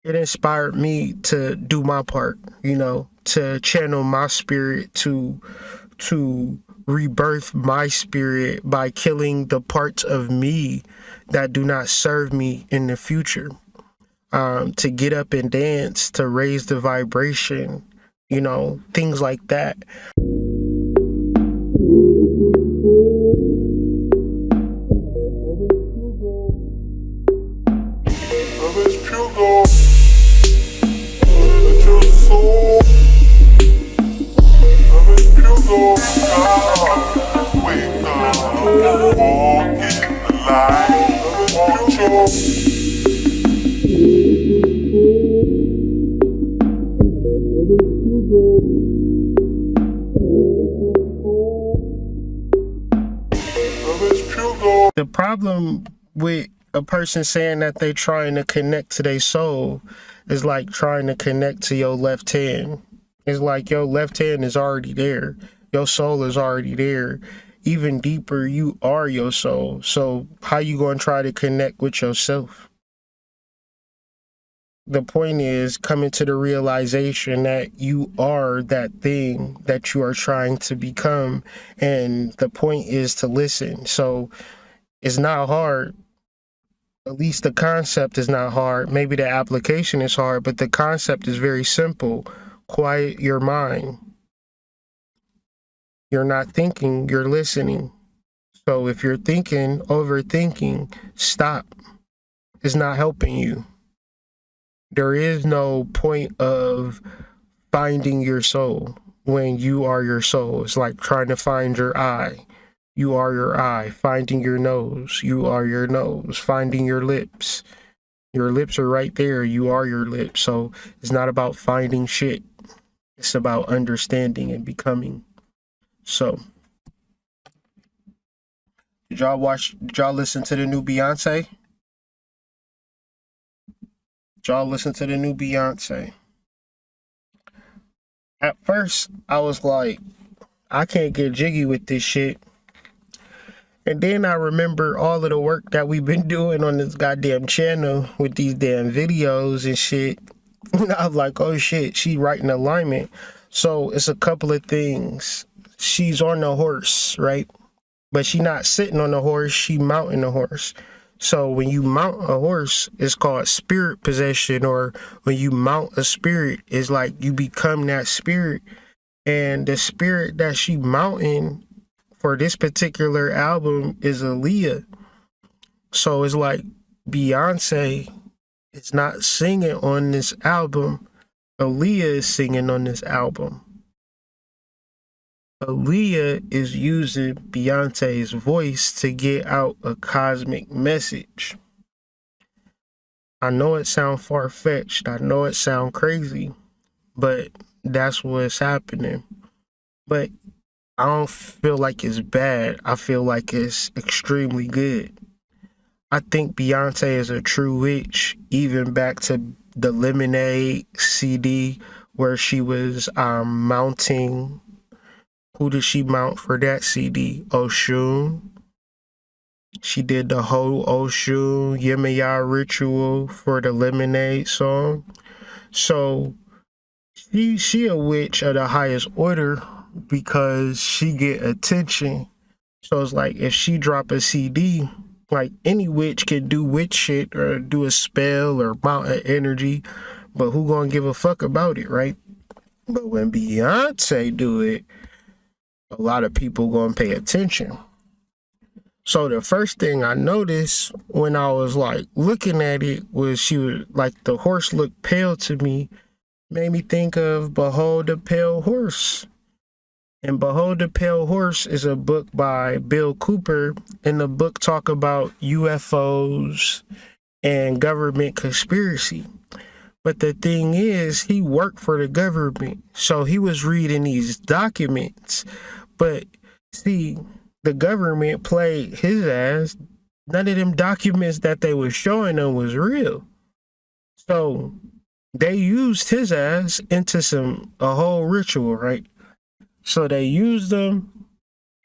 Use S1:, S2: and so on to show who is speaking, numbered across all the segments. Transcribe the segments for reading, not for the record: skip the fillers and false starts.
S1: it inspired me to do my part, to channel my spirit, to rebirth my spirit by killing the parts of me that do not serve me in the future. To get up and dance, to raise the vibration, things like that. The problem with a person saying that they trying to connect to their soul is like trying to connect to your left hand. It's like your left hand is already there. Your soul is already there. Even deeper, you are your soul. So how you going to try to connect with yourself? The point is coming to the realization that you are that thing that you are trying to become. And the point is to listen. So it's not hard. At least the concept is not hard. Maybe the application is hard, but the concept is very simple. Quiet your mind. You're not thinking, you're listening. So if you're thinking, overthinking, stop. It's not helping you. There is no point of finding your soul when you are your soul. It's like trying to find your eye. You are your eye. Finding your nose. You are your nose. Finding your lips. Your lips are right there. You are your lips. So it's not about finding shit. It's about understanding and becoming. So, did y'all listen to the new Beyonce? Y'all listen to the new Beyonce? At first, I was like, I can't get jiggy with this shit. And then I remember all of the work that we've been doing on this goddamn channel with these damn videos and shit. And I was like, oh shit, she right in alignment. So it's a couple of things. She's on the horse, right? But she not sitting on the horse, she mounting the horse. So when you mount a horse, it's called spirit possession, or when you mount a spirit, it's like you become that spirit. And the spirit that she mounting for this particular album is Aaliyah. So it's like Beyonce is not singing on this album. Aaliyah is singing on this album. Aaliyah is using Beyonce's voice to get out a cosmic message. I know it sounds far-fetched. I know it sounds crazy, but that's what's happening. But I don't feel like it's bad. I feel like it's extremely good. I think Beyonce is a true witch, even back to the Lemonade CD where she was mounting. Who did she mount for that CD? Oshun. She did the whole Oshun Yemaya ritual for the Lemonade song. So she a witch of the highest order because she get attention. So it's like if she drop a CD, like any witch can do witch shit or do a spell or mount an energy, but who gonna give a fuck about it, right? But when Beyonce do it, a lot of people gonna pay attention. So the first thing I noticed when I was like looking at it was she was like, the horse looked pale to me, made me think of Behold the Pale Horse. And Behold the Pale Horse is a book by Bill Cooper, and the book talk about UFOs and government conspiracy. But the thing is, he worked for the government, so he was reading these documents. But see, the government played his ass. None of them documents that they were showing him was real. So they used his ass into a whole ritual, right? So they used them,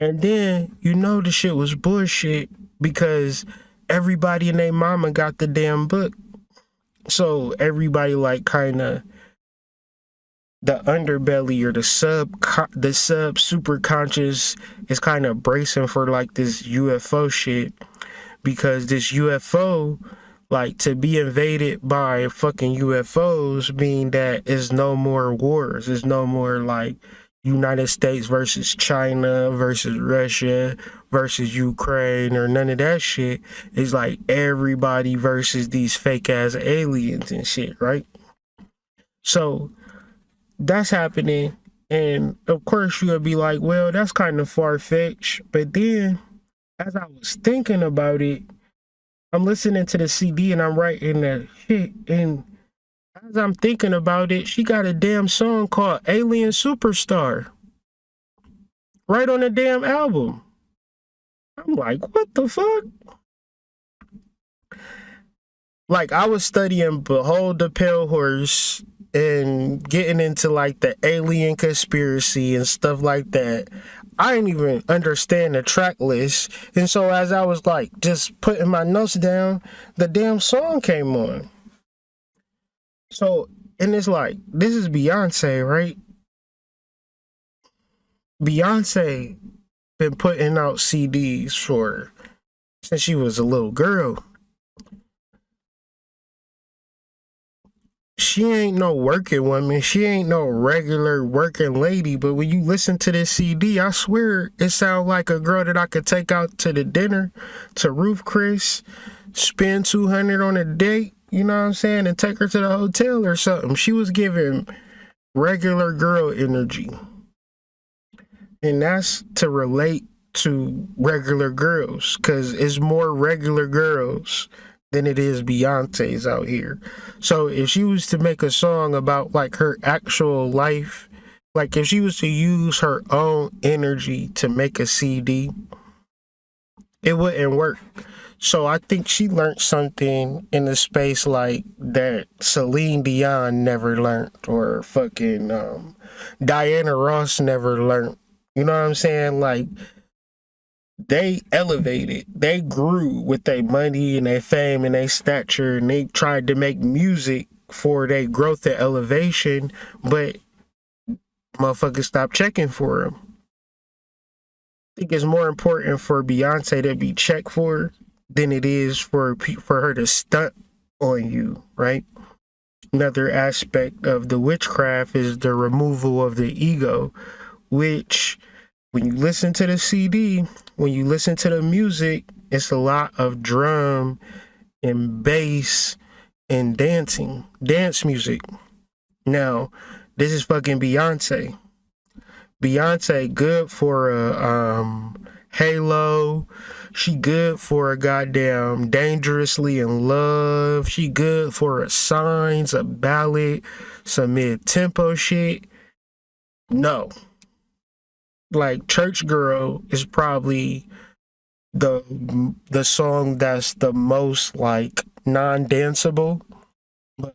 S1: and then the shit was bullshit because everybody and their mama got the damn book. So everybody like kind of the underbelly or the sub super conscious is kind of bracing for like this UFO shit, because this UFO, like, to be invaded by fucking UFOs mean that it's no more wars. It's no more like United States versus China versus Russia versus Ukraine or none of that shit. It's like everybody versus these fake ass aliens and shit, right? So that's happening. And of course you'll be like, well, that's kind of far fetched. But then as I was thinking about it, I'm listening to the CD and I'm writing that shit. And as I'm thinking about it, she got a damn song called Alien Superstar right on the damn album. I'm like, what the fuck? Like, I was studying Behold the Pale Horse and getting into like the alien conspiracy and stuff like that. I didn't even understand the track list. And so as I was like just putting my notes down, the damn song came on. So, and it's like, this is Beyonce, right? Beyonce been putting out CDs since she was a little girl. She ain't no working woman. She ain't no regular working lady. But when you listen to this CD, I swear it sounds like a girl that I could take out to the dinner, to Ruth Chris, spend $200 on a date, you know what I'm saying, and take her to the hotel or something. She was giving regular girl energy. And that's to relate to regular girls, because it's more regular girls than it is Beyonce's out here. So if she was to make a song about like her actual life, like if she was to use her own energy to make a CD, it wouldn't work. So I think she learned something in the space like that Celine Dion never learned, or fucking Diana Ross never learned. You know what I'm saying? Like, they elevated, they grew with their money and their fame and their stature, and they tried to make music for their growth and elevation, but motherfuckers stopped checking for them. I think it's more important for Beyonce to be checked for than it is for her to stunt on you, right? Another aspect of the witchcraft is the removal of the ego, which when you listen to the CD, when you listen to the music, it's a lot of drum and bass and dance music. Now, this is fucking Beyonce. Beyonce good for a Halo. She good for a goddamn Dangerously in Love. She good for a Signs, a ballad, some mid-tempo shit. No. Like, Church Girl is probably the song that's the most like non-danceable. But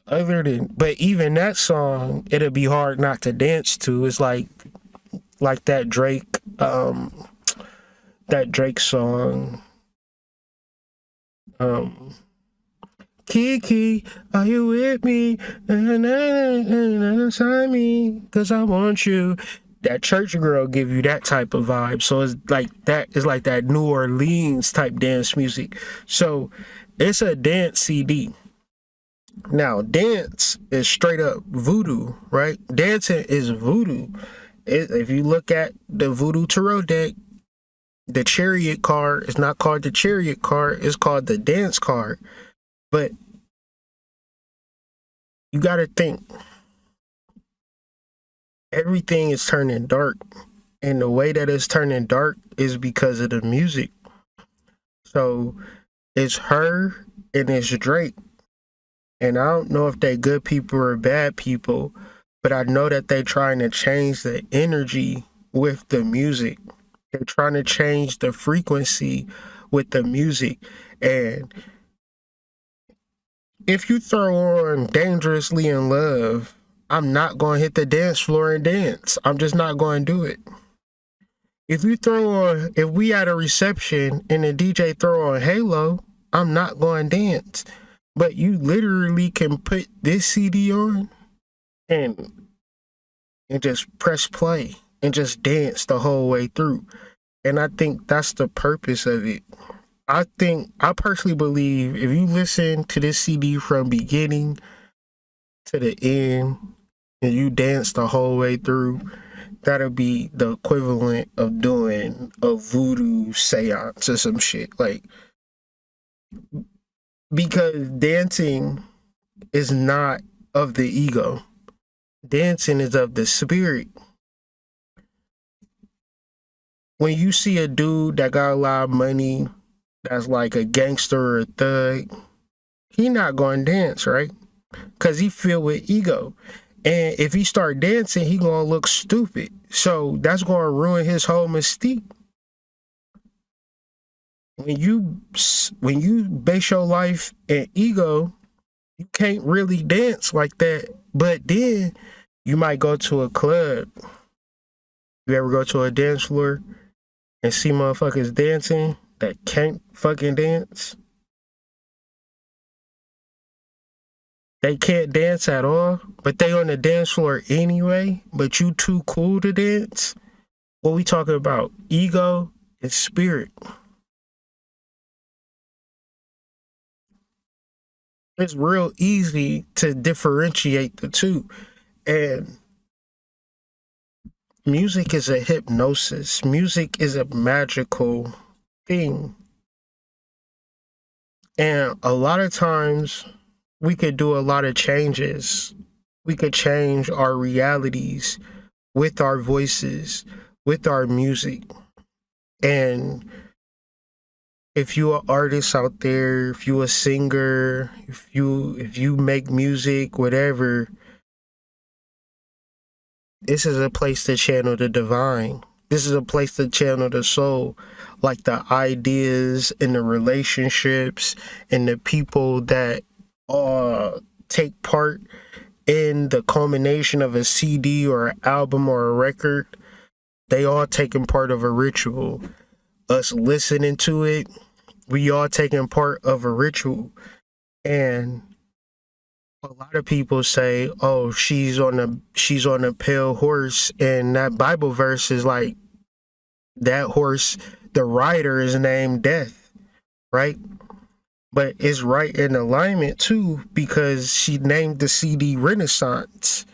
S1: even that song, it'll be hard not to dance to. It's like that Drake song. Kiki, are you with me? Sign me, 'cause I want you. That Church Girl give you that type of vibe. So it's like that New Orleans type dance music. So it's a dance CD. Now, dance is straight up voodoo, right? Dancing is voodoo. If you look at the Voodoo Tarot deck, the Chariot card is not called the Chariot card, it's called the Dance card. But you got to think, everything is turning dark, and the way that it's turning dark is because of the music. So it's her and it's Drake, and I don't know if they good people or bad people, but I know that they trying to change the energy with the music. They're trying to change the frequency with the music. And if you throw on Dangerously in Love, I'm not going to hit the dance floor and dance. I'm just not going to do it. If we at a reception and the DJ throw on Halo, I'm not going to dance. But you literally can put this CD on and just press play and just dance the whole way through. And I think that's the purpose of it. I personally believe if you listen to this CD from beginning to the end and you dance the whole way through, that'll be the equivalent of doing a voodoo seance or some shit. Like, because dancing is not of the ego, dancing is of the spirit. When you see a dude that got a lot of money, that's like a gangster or a thug, he not going to dance, right? Because he filled with ego. And if he start dancing, he going to look stupid. So that's going to ruin his whole mystique. When you base your life in ego, you can't really dance like that. But then you might go to a club. You ever go to a dance floor and see motherfuckers dancing that can't fucking dance? They can't dance at all, but they on the dance floor anyway, but you too cool to dance? What we talking about? Ego and spirit. It's real easy to differentiate the two. And music is a hypnosis. Music is a magical thing. And a lot of times we could do a lot of changes. We could change our realities with our voices, with our music. And if you an artist out there, if you a singer, if you make music, whatever, this is a place to channel the divine. This is a place to channel the soul, like the ideas and the relationships and the people that take part in the culmination of a CD or an album or a record. They all taking part of a ritual. Us listening to it, we all taking part of a ritual. And a lot of people say, oh, she's on a pale horse, and that Bible verse is like, that horse, the rider is named Death, right? But it's right in alignment too, because she named the CD Renaissance.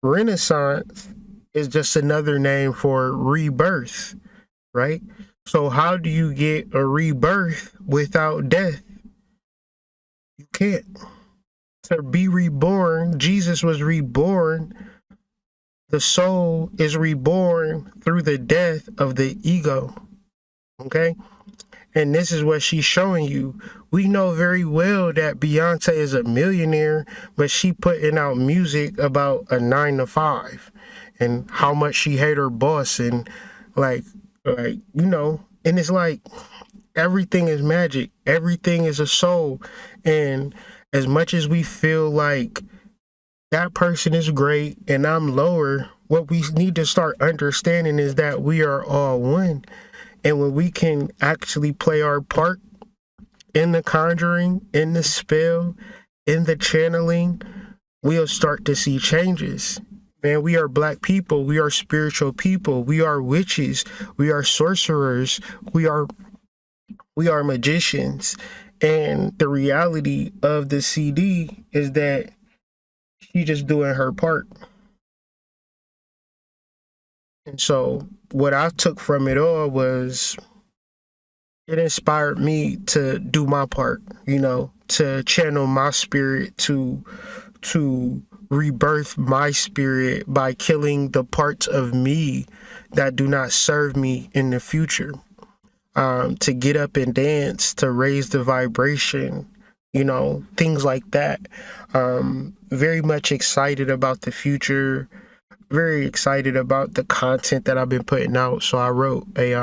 S1: Renaissance is just another name for rebirth, right? So how do you get a rebirth without death? You can't. To be reborn, Jesus was reborn. The soul is reborn through the death of the ego. Okay? And this is what she's showing you. We know very well that Beyonce is a millionaire, but she putting out music about a 9-to-5 and how much she hate her boss, and like, and it's like everything is magic. Everything is a soul. And as much as we feel like that person is great and I'm lower, what we need to start understanding is that we are all one. And when we can actually play our part in the conjuring, in the spell, in the channeling, we'll start to see changes. Man, we are black people. We are spiritual people. We are witches. We are sorcerers. We are magicians. And the reality of the CD is that she's just doing her part. And so what I took from it all was, it inspired me to do my part, to channel my spirit, to rebirth my spirit by killing the parts of me that do not serve me in the future. To get up and dance, to raise the vibration, things like that. Very much excited about the future, very excited about the content that I've been putting out. So I wrote a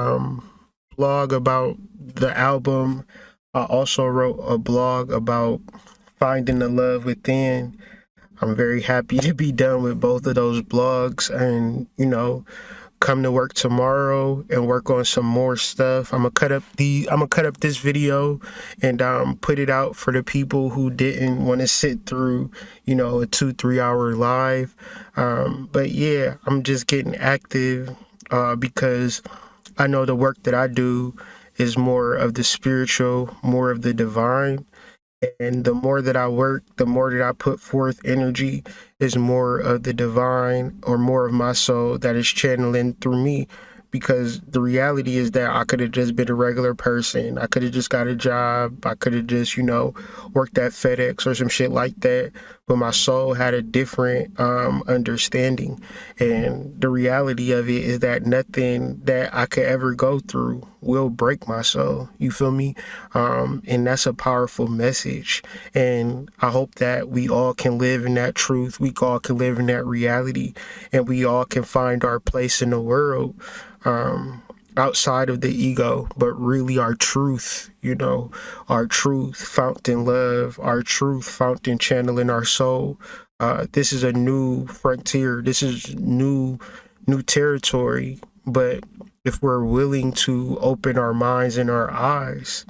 S1: blog about the album. I also wrote a blog about finding the love within. I'm very happy to be done with both of those blogs, and come to work tomorrow and work on some more stuff. I'm gonna cut up this video and put it out for the people who didn't want to sit through, you know, a 2-3 hour live. But yeah, I'm just getting active because I know the work that I do is more of the spiritual, more of the divine. And the more that I work, the more that I put forth energy is more of the divine or more of my soul that is channeling through me. Because the reality is that I could have just been a regular person. I could have just got a job. I could have just, you know, worked at FedEx or some shit like that. But my soul had a different understanding. And the reality of it is that nothing that I could ever go through will break my soul. You feel me? And that's a powerful message. And I hope that we all can live in that truth. We all can live in that reality. And we all can find our place in the world. Outside of the ego, but really our truth, you know, our truth found in love, our truth found in channeling our soul. This is a new frontier. This is new territory. But if we're willing to open our minds and our eyes,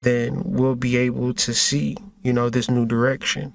S1: then we'll be able to see, you know, this new direction.